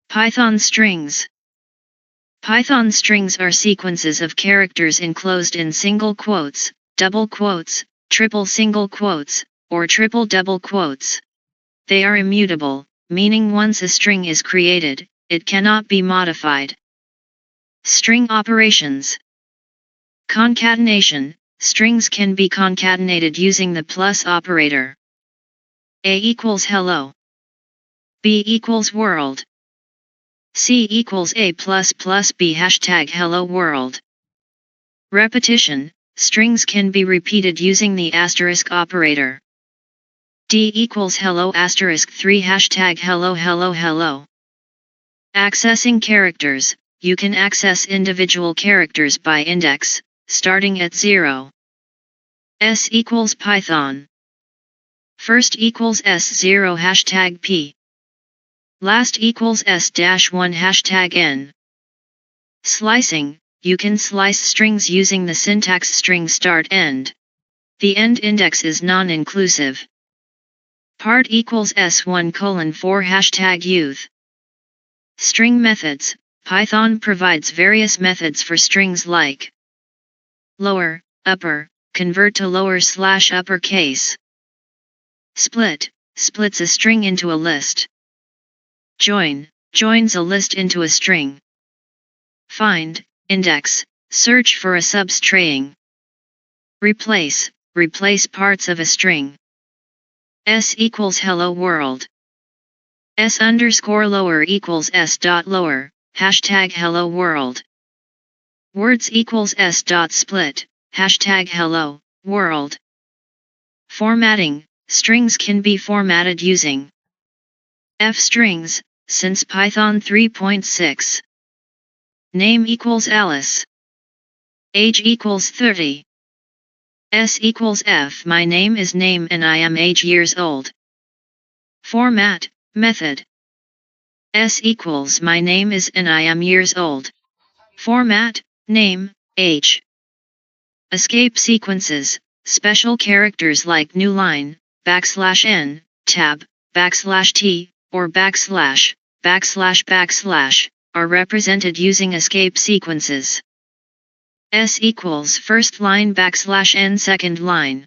Python strings. Python strings are sequences of characters enclosed in single quotes, double quotes, triple single quotes, or triple double quotes. They are immutable, meaning once a string is created, it cannot be modified. String operations. Concatenation. Strings can be concatenated using the plus operator. A equals hello. B equals world. C equals A plus plus B hashtag hello world. Repetition. Strings can be repeated using the asterisk operator. D equals hello asterisk 3 hashtag hello hello hello. Accessing characters. You can access individual characters by index, starting at 0. S equals Python. First equals S0 hashtag P. Last equals S-1 hashtag N. Slicing. You can slice strings using the syntax string start end. The end index is non-inclusive. Part equals S1:4 hashtag youth. String methods. Python provides various methods for strings like lower, upper, convert to lower/uppercase. Split, splits a string into a list. Join, joins a list into a string. Find, index, search for a substring. Replace, replace parts of a string. S equals hello world. S_lower equals S.lower, hashtag hello world. Words equals S.split, hashtag hello, world. Formatting. Strings can be formatted using f-strings, since Python 3.6. Name equals Alice. Age equals 30. S equals F. My name is name and I am age years old. Format, method. S equals my name is and I am years old. Format, name, age. Escape sequences. Special characters like new line, \n, tab, \t, or \\\, are represented using escape sequences. S equals first line \n second line.